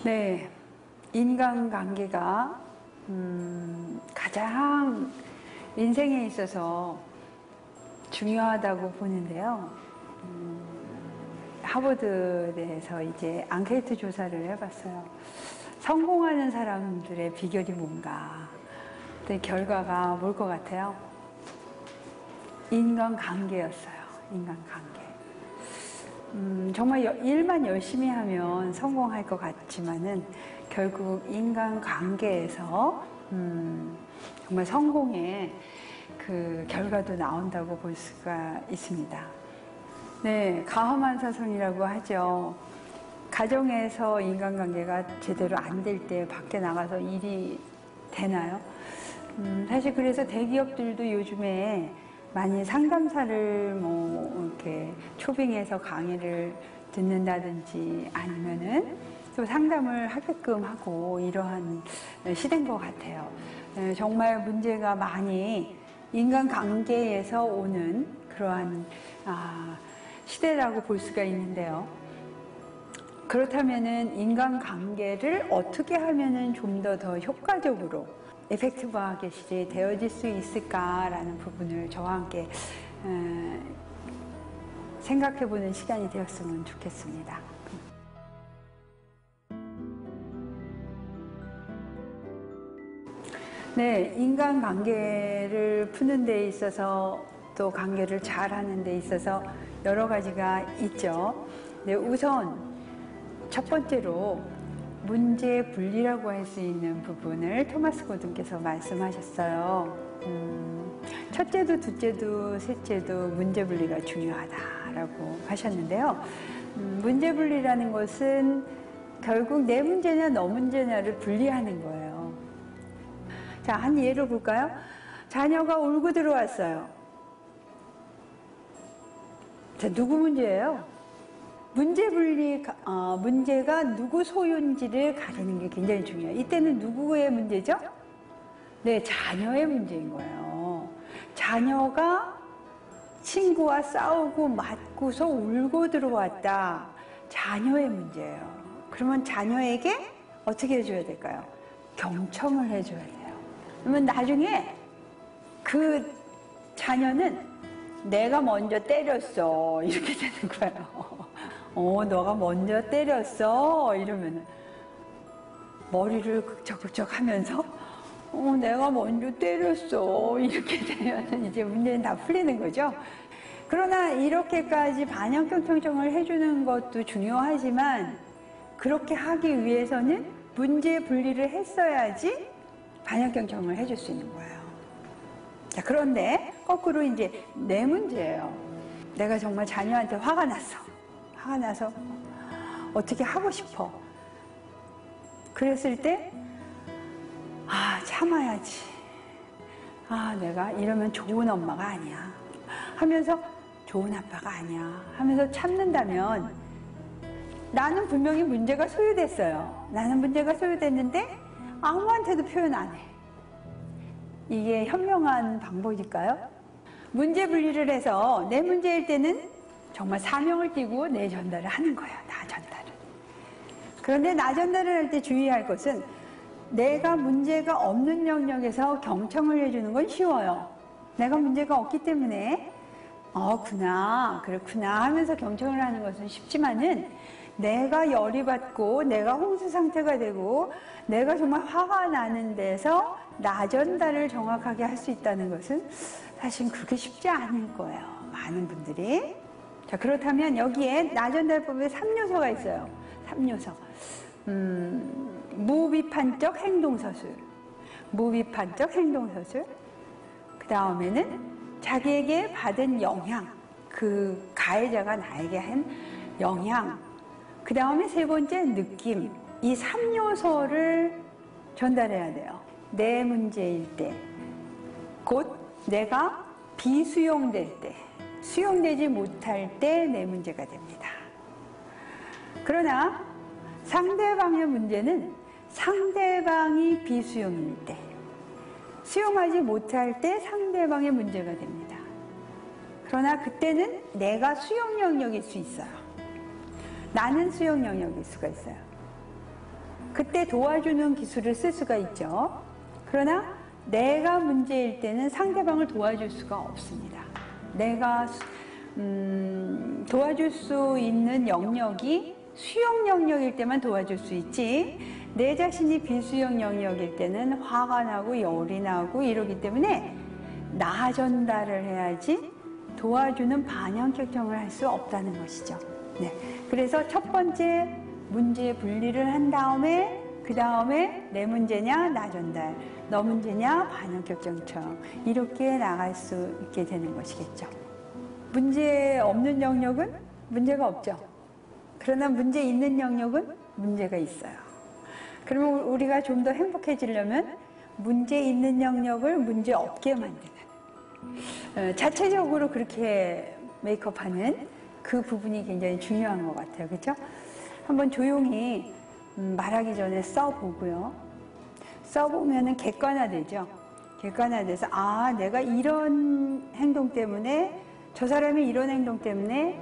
네, 인간관계가 가장 인생에 있어서 중요하다고 보는데요. 하버드에서 이제 앙케이트 조사를 해봤어요. 성공하는 사람들의 비결이 뭔가. 근데 결과가 뭘 것 같아요? 인간관계였어요. 인간관계. 정말 일만 열심히 하면 성공할 것 같지만은 결국 인간관계에서 정말 성공의 그 결과도 나온다고 볼 수가 있습니다. 네, 가허만사선이라고 하죠. 가정에서 인간관계가 제대로 안 될 때 밖에 나가서 일이 되나요? 사실 그래서 대기업들도 요즘에 많이 상담사를 이렇게 초빙해서 강의를 듣는다든지 아니면은 또 상담을 하게끔 하고 이러한 시대인 것 같아요. 정말 문제가 많이 인간관계에서 오는 그러한 시대라고 볼 수가 있는데요. 그렇다면은 인간관계를 어떻게 하면은 좀 더 효과적으로 에펙티브하게 되어질 수 있을까라는 부분을 저와 함께 생각해보는 시간이 되었으면 좋겠습니다. 네, 인간관계를 푸는 데 있어서 또 관계를 잘 하는 데 있어서 여러 가지가 있죠. 네, 우선 첫 번째로 문제 분리라고 할 수 있는 부분을 토마스 고든께서 말씀하셨어요. 첫째도 둘째도 셋째도 문제 분리가 중요하다라고 하셨는데요. 문제 분리라는 것은 결국 내 문제냐 너 문제냐를 분리하는 거예요. 자, 한 예로 볼까요? 자녀가 울고 들어왔어요. 자, 누구 문제예요? 문제 분리, 문제가 누구 소유인지를 가리는 게 굉장히 중요해요. 이때는 누구의 문제죠? 네, 자녀의 문제인 거예요. 자녀가 친구와 싸우고 맞고서 울고 들어왔다. 자녀의 문제예요. 그러면 자녀에게 어떻게 해줘야 될까요? 경청을 해줘야 돼요. 그러면 나중에 그 자녀는 내가 먼저 때렸어. 이렇게 되는 거예요. 너가 먼저 때렸어. 이러면은 머리를 극적극적 하면서 내가 먼저 때렸어. 이렇게 되면 이제 문제는 다 풀리는 거죠. 그러나 이렇게까지 반영경청을 해주는 것도 중요하지만 그렇게 하기 위해서는 문제 분리를 했어야지 반영경청을 해줄 수 있는 거예요. 자, 그런데 거꾸로 이제 내 문제예요. 내가 정말 자녀한테 화가 났어. 화가 나서 어떻게 하고 싶어. 그랬을 때 참아야지. 내가 이러면 좋은 엄마가 아니야 하면서 좋은 아빠가 아니야 하면서 참는다면 나는 분명히 문제가 소유됐어요. 나는 문제가 소유됐는데 아무한테도 표현 안 해. 이게 현명한 방법일까요? 문제 분리를 해서 내 문제일 때는 정말 사명을 띠고 내 전달을 하는 거예요. 나 전달을. 그런데 나 전달을 할 때 주의할 것은 내가 문제가 없는 영역에서 경청을 해주는 건 쉬워요. 내가 문제가 없기 때문에 그렇구나 하면서 경청을 하는 것은 쉽지만은 내가 열이 받고 내가 홍수 상태가 되고 내가 정말 화가 나는 데서 나 전달을 정확하게 할 수 있다는 것은 사실 그렇게 쉽지 않을 거예요. 많은 분들이. 자, 그렇다면 여기에 나 전달법에 3요소가 있어요. 3요소. 무비판적 행동서술. 무비판적 행동서술. 그 다음에는 자기에게 받은 영향. 그 가해자가 나에게 한 영향. 그 다음에 세 번째 느낌. 이 3요소를 전달해야 돼요. 내 문제일 때. 곧 내가 비수용될 때. 수용되지 못할 때 내 문제가 됩니다. 그러나 상대방의 문제는 상대방이 비수용일 때, 수용하지 못할 때 상대방의 문제가 됩니다. 그러나 그때는 내가 수용 영역일 수 있어요. 나는 수용 영역일 수가 있어요. 그때 도와주는 기술을 쓸 수가 있죠. 그러나 내가 문제일 때는 상대방을 도와줄 수가 없습니다. 내가 도와줄 수 있는 영역이 수용 영역일 때만 도와줄 수 있지, 내 자신이 비수용 영역일 때는 화가 나고 열이 나고 이러기 때문에 나 전달을 해야지 도와주는 반영 결정을 할 수 없다는 것이죠. 네. 그래서 첫 번째 문제 분리를 한 다음에 그 다음에 내 문제냐 나 전달, 너 문제냐 반영 결정청, 이렇게 나갈 수 있게 되는 것이겠죠. 문제 없는 영역은 문제가 없죠. 그러나 문제 있는 영역은 문제가 있어요. 그러면 우리가 좀 더 행복해지려면 문제 있는 영역을 문제 없게 만드는, 자체적으로 그렇게 메이크업하는 그 부분이 굉장히 중요한 것 같아요. 그렇죠? 한번 조용히 말하기 전에 써보고요. 써보면은 객관화되죠. 객관화돼서 아, 내가 이런 행동 때문에, 저 사람이 이런 행동 때문에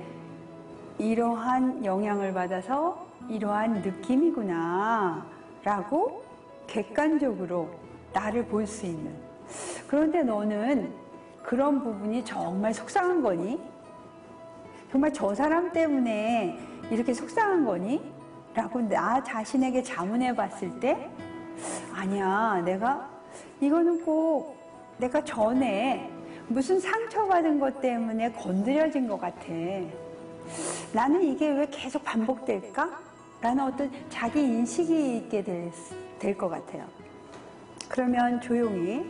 이러한 영향을 받아서 이러한 느낌이구나 라고 객관적으로 나를 볼 수 있는. 그런데 너는 그런 부분이 정말 속상한 거니? 정말 저 사람 때문에 이렇게 속상한 거니? 라고 나 자신에게 자문해 봤을 때, 아니야, 내가 이거는 꼭 내가 전에 무슨 상처받은 것 때문에 건드려진 것 같아. 나는 이게 왜 계속 반복될까? 라는 어떤 자기 인식이 있게 될 것 같아요. 그러면 조용히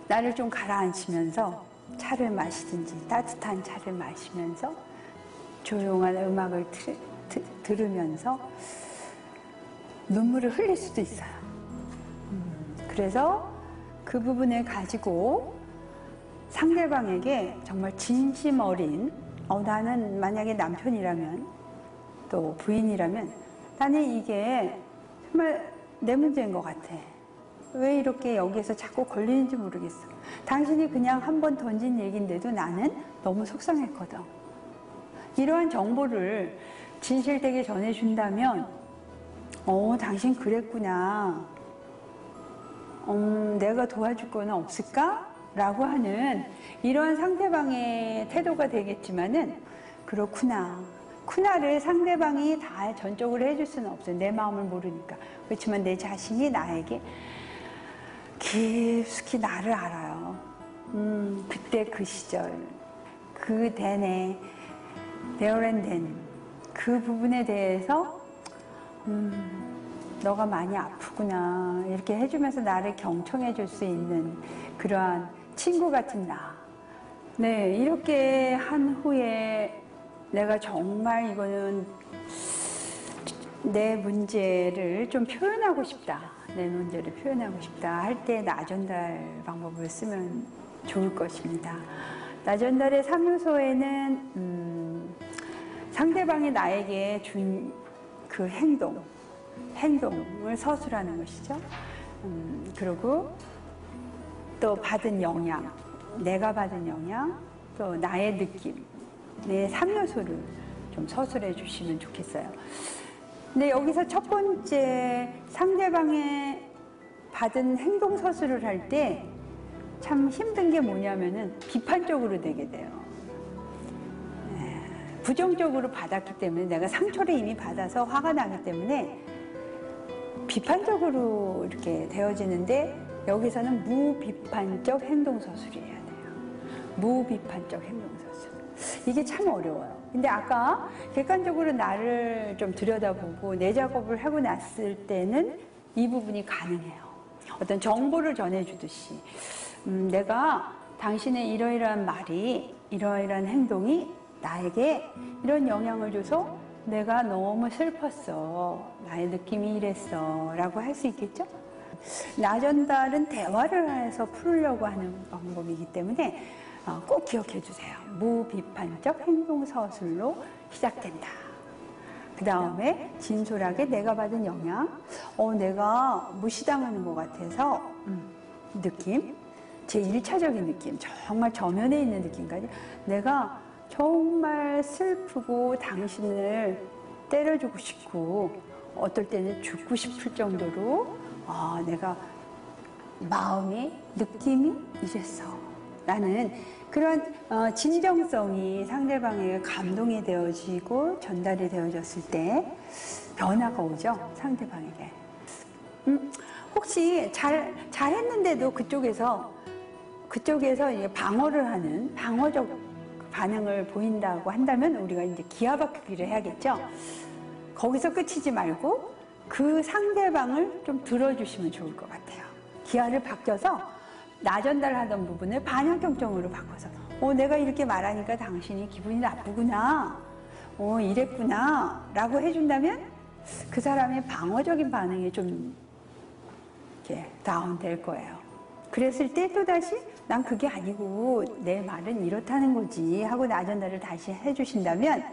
나를 좀 가라앉히면서 차를 마시든지 따뜻한 차를 마시면서 조용한 음악을 들으면서 눈물을 흘릴 수도 있어요. 그래서 그 부분을 가지고 상대방에게 정말 진심 어린, 나는 만약에 남편이라면 또 부인이라면 나는 이게 정말 내 문제인 것 같아. 왜 이렇게 여기에서 자꾸 걸리는지 모르겠어. 당신이 그냥 한 번 던진 얘기인데도 나는 너무 속상했거든. 이러한 정보를 진실되게 전해준다면 당신 그랬구나. 내가 도와줄 거는 없을까? 라고 하는 이러한 상대방의 태도가 되겠지만은, 그렇구나. 쿠나를 상대방이 다 전적으로 해줄 수는 없어요. 내 마음을 모르니까. 그렇지만 내 자신이 나에게 깊숙이 나를 알아요. 그때 그 시절, 그 대내, 데어랜덴, 그 부분에 대해서 너가 많이 아프구나 이렇게 해주면서 나를 경청해 줄 수 있는 그러한 친구 같은 나. 네, 이렇게 한 후에 내가 정말 이거는 내 문제를 좀 표현하고 싶다, 내 문제를 표현하고 싶다 할 때 나 전달 방법을 쓰면 좋을 것입니다. 나 전달의 3요소에는 상대방이 나에게 준 그 행동을 서술하는 것이죠. 그리고 또 받은 영향, 내가 받은 영향, 또 나의 느낌, 내 3요소를 좀 서술해 주시면 좋겠어요. 근데 여기서 첫 번째, 상대방의 받은 행동 서술을 할 때 참 힘든 게 뭐냐면은 비판적으로 되게 돼요. 부정적으로 받았기 때문에, 내가 상처를 이미 받아서 화가 나기 때문에 비판적으로 이렇게 되어지는데, 여기서는 무비판적 행동서술이어야 돼요. 무비판적 행동서술. 이게 참 어려워요. 근데 아까 객관적으로 나를 좀 들여다보고 내 작업을 하고 났을 때는 이 부분이 가능해요. 어떤 정보를 전해주듯이, 내가 당신의 이러이러한 말이, 이러이러한 행동이 나에게 이런 영향을 줘서 내가 너무 슬펐어, 나의 느낌이 이랬어 라고 할 수 있겠죠? 나 전달은 대화를 해서 풀으려고 하는 방법이기 때문에 꼭 기억해 주세요. 무비판적 행동서술로 시작된다. 그 다음에 진솔하게 내가 받은 영향, 내가 무시당하는 것 같아서 느낌, 제 1차적인 느낌, 정말 저면에 있는 느낌까지, 내가 정말 슬프고 당신을 때려주고 싶고 어떨 때는 죽고 싶을 정도로 내가 마음이 느낌이 이랬어. 나는 그런 진정성이 상대방에게 감동이 되어지고 전달이 되어졌을 때 변화가 오죠, 상대방에게. 혹시 잘했는데도 그쪽에서 이제 방어를 하는 방어적 반응을 보인다고 한다면 우리가 이제 기아 바꾸기를 해야겠죠. 거기서 끝이지 말고 그 상대방을 좀 들어주시면 좋을 것 같아요. 기아를 바뀌어서 나 전달하던 부분을 반영경청으로 바꿔서 내가 이렇게 말하니까 당신이 기분이 나쁘구나, 이랬구나 라고 해준다면 그 사람의 방어적인 반응이 좀 이렇게 다운될 거예요. 그랬을 때 또다시 난 그게 아니고 내 말은 이렇다는 거지 하고 나 전달을 다시 해주신다면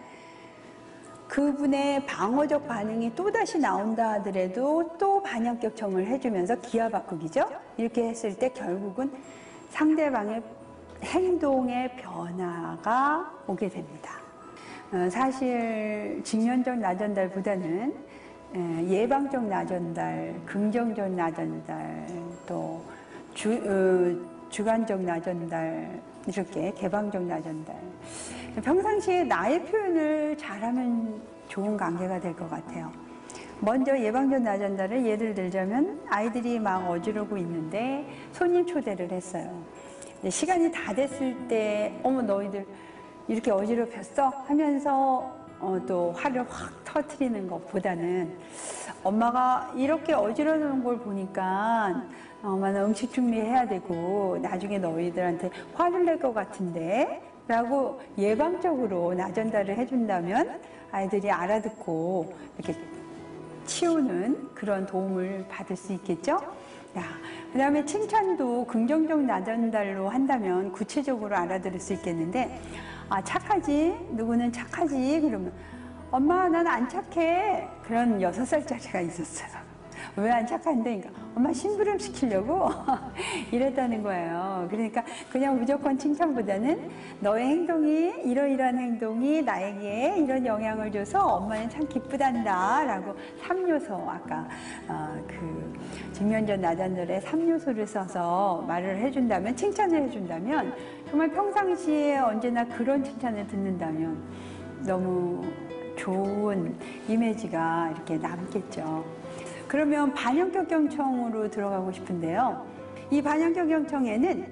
그분의 방어적 반응이 또다시 나온다 하더라도 또 반영격청을 해주면서 기아 바꾸기죠. 이렇게 했을 때 결국은 상대방의 행동의 변화가 오게 됩니다. 사실 직면적 나전달보다는 예방적 나전달, 긍정적 나전달, 또 주관적 나전달, 이렇게 개방적 나전달. 평상시에 나의 표현을 잘하면 좋은 관계가 될 것 같아요. 먼저 예방적 나전달을 예를 들자면 아이들이 막 어지르고 있는데 손님 초대를 했어요. 시간이 다 됐을 때 어머 너희들 이렇게 어지럽혔어? 하면서 또 화를 확 터뜨리는 것보다는 엄마가 이렇게 어지러우는 걸 보니까 엄마는 음식 준비해야 되고 나중에 너희들한테 화를 낼 것 같은데 라고 예방적으로 나전달을 해준다면 아이들이 알아듣고 이렇게 치우는 그런 도움을 받을 수 있겠죠? 그 다음에 칭찬도 긍정적 나전달로 한다면 구체적으로 알아들을 수 있겠는데 착하지? 누구는 착하지? 그러면 엄마 난 안 착해. 그런 6살짜리가 있었어요. 왜 안 착한데? 그러니까 엄마 심부름 시키려고 이랬다는 거예요. 그러니까 그냥 무조건 칭찬보다는 너의 행동이 이러이러한 행동이 나에게 이런 영향을 줘서 엄마는 참 기쁘단다 라고 3요소 아까 그 직면적 나전달에 3요소를 써서 말을 해준다면 칭찬을 해준다면 정말 평상시에 언제나 그런 칭찬을 듣는다면 너무 좋은 이미지가 이렇게 남겠죠. 그러면 반영격 경청으로 들어가고 싶은데요. 이 반영격 경청에는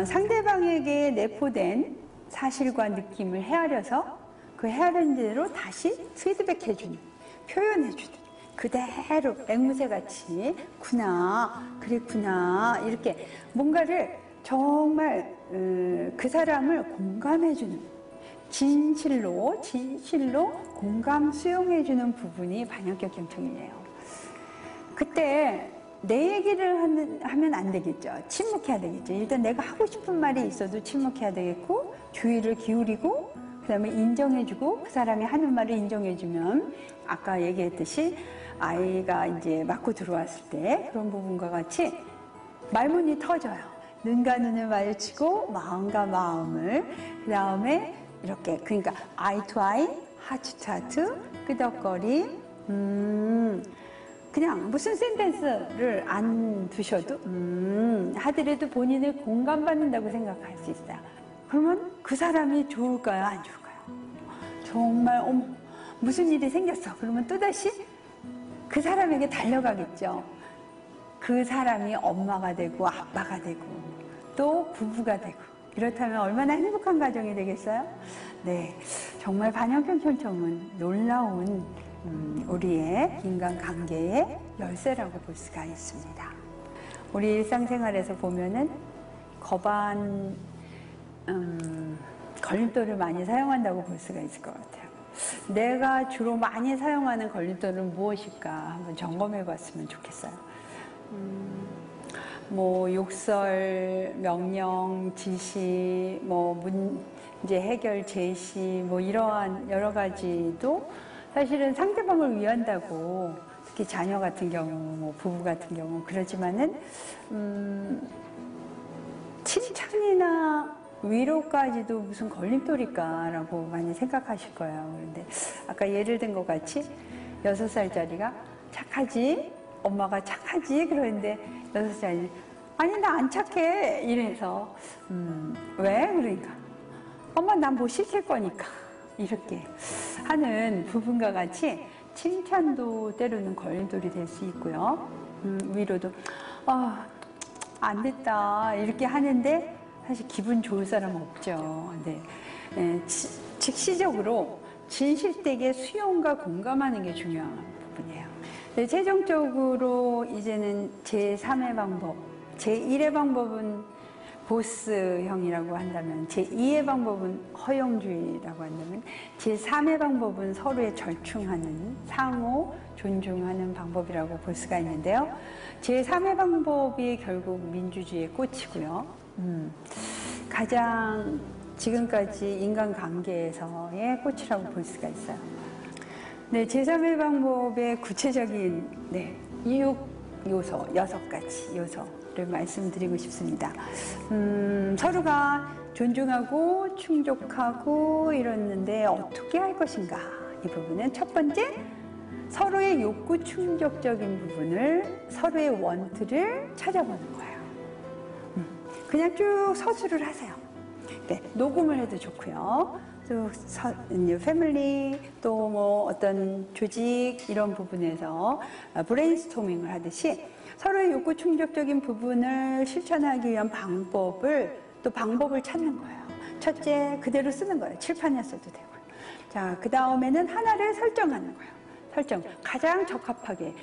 상대방에게 내포된 사실과 느낌을 헤아려서 그 헤아린 대로 다시 피드백해주는, 표현해주는 그대로 앵무새같이 구나, 그랬구나 이렇게 뭔가를 정말 그 사람을 공감해주는 진실로 공감 수용해주는 부분이 반영격 경청이에요. 그때 내 얘기를 하면 안 되겠죠. 침묵해야 되겠죠. 일단 내가 하고 싶은 말이 있어도 침묵해야 되겠고 주의를 기울이고 그다음에 인정해주고 그 사람이 하는 말을 인정해주면 아까 얘기했듯이 아이가 이제 맞고 들어왔을 때 그런 부분과 같이 말문이 터져요. 눈과 눈을 마주치고 마음과 마음을 그 다음에 이렇게 그러니까 아이 투 아이, 하트 투 하트, 끄덕거림 그냥 무슨 센텐스를 안 두셔도 하더라도 본인을 공감받는다고 생각할 수 있어요. 그러면 그 사람이 좋을까요? 안 좋을까요? 정말 무슨 일이 생겼어. 그러면 또다시 그 사람에게 달려가겠죠. 그 사람이 엄마가 되고 아빠가 되고 또 부부가 되고 이렇다면 얼마나 행복한 가정이 되겠어요? 네, 정말 반영격 경청은 놀라운 우리의 인간관계의 열쇠라고 볼 수가 있습니다. 우리 일상생활에서 보면은 거반 걸림돌을 많이 사용한다고 볼 수가 있을 것 같아요. 내가 주로 많이 사용하는 걸림돌은 무엇일까 한번 점검해 봤으면 좋겠어요. 뭐 욕설, 명령, 지시, 뭐 문제 해결 제시, 뭐 이러한 여러 가지도 사실은 상대방을 위한다고 특히 자녀 같은 경우, 뭐 부부 같은 경우 그러지만은 칭찬이나 위로까지도 무슨 걸림돌일까라고 많이 생각하실 거예요. 그런데 아까 예를 든 것 같이 6살짜리가 착하지? 엄마가 착하지? 그러는데 6살짜리 아니 나 안 착해 이래서 왜? 그러니까 엄마 난 뭐 시킬 거니까 이렇게 하는 부분과 같이 칭찬도 때로는 걸림돌이 될 수 있고요. 위로도 안 됐다 이렇게 하는데 사실 기분 좋을 사람은 없죠. 네. 즉시적으로 진실되게 수용과 공감하는 게 중요한 부분이에요. 네, 최종적으로 이제는 제3의 방법, 제1의 방법은 보스형이라고 한다면, 제2의 방법은 허용주의라고 한다면, 제3의 방법은 서로의 절충하는, 상호 존중하는 방법이라고 볼 수가 있는데요. 제3의 방법이 결국 민주주의의 꽃이고요. 가장 지금까지 인간관계에서의 꽃이라고 볼 수가 있어요. 네, 제3의 방법의 구체적인 이육 요소, 6가지 요소를 말씀드리고 싶습니다. 서로가 존중하고 충족하고 이러는데 어떻게 할 것인가? 이 부분은 첫 번째, 서로의 욕구 충족적인 부분을, 서로의 원트를 찾아보는 거예요. 그냥 쭉 서술을 하세요. 네, 녹음을 해도 좋고요. 또 패밀리 또 뭐 어떤 조직 이런 부분에서 브레인스토밍을 하듯이 서로의 욕구 충족적인 부분을 실천하기 위한 방법을 찾는 거예요. 첫째, 그대로 쓰는 거예요. 칠판에 써도 되고요. 자, 그 다음에는 하나를 설정하는 거예요. 설정. 가장 적합하게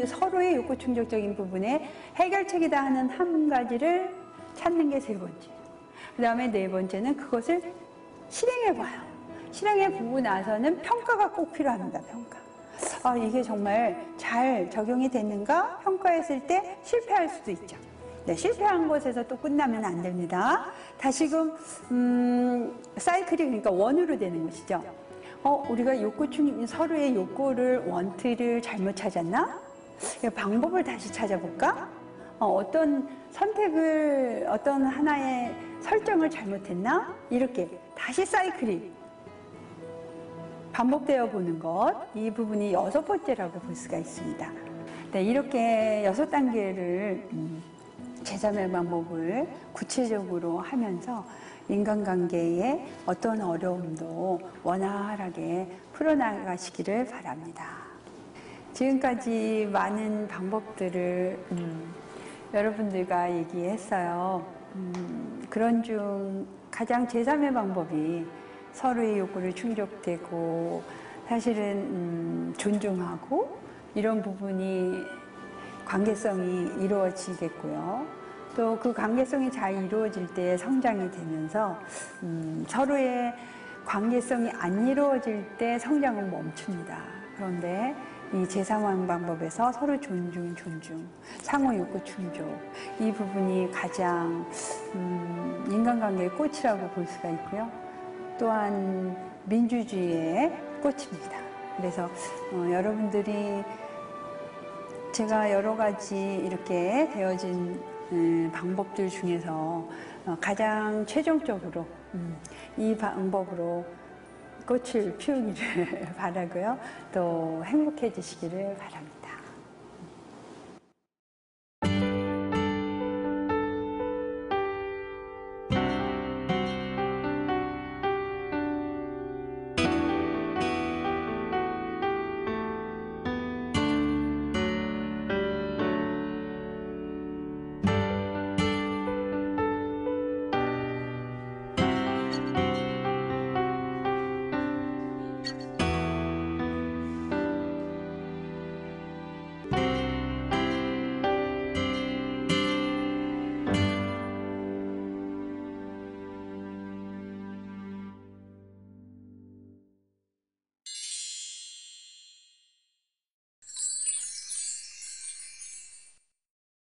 서로의 욕구 충족적인 부분에 해결책이다 하는 한 가지를 찾는 게 세 번째예요. 그 다음에 네 번째는 그것을 실행해봐요. 실행해보고 나서는 평가가 꼭 필요합니다. 평가. 이게 정말 잘 적용이 됐는가? 평가했을 때 실패할 수도 있죠. 네, 실패한 것에서 또 끝나면 안 됩니다. 다시금 사이클이 그러니까 원으로 되는 것이죠. 우리가 서로의 욕구를, 원트를 잘못 찾았나? 방법을 다시 찾아볼까? 어떤 선택을, 어떤 하나의 설정을 잘못했나? 이렇게 다시 사이클이 반복되어 보는 것, 이 부분이 6번째라고 볼 수가 있습니다. 네, 이렇게 6단계를 제3의 방법을 구체적으로 하면서 인간관계에 어떤 어려움도 원활하게 풀어나가시기를 바랍니다. 지금까지 많은 방법들을 여러분들과 얘기했어요. 그런 중 가장 제3의 방법이 서로의 욕구를 충족되고 사실은 존중하고 이런 부분이 관계성이 이루어지겠고요. 또 그 관계성이 잘 이루어질 때 성장이 되면서 서로의 관계성이 안 이루어질 때 성장은 멈춥니다. 그런데 이 제3의 방법에서 서로 존중, 상호 욕구 충족, 이 부분이 가장 인간관계의 꽃이라고 볼 수가 있고요. 또한 민주주의의 꽃입니다. 그래서 여러분들이 제가 여러 가지 이렇게 되어진 방법들 중에서 가장 최종적으로 이 방법으로 꽃을 피우기를 바라고요. 또 행복해지시기를 바랍니다.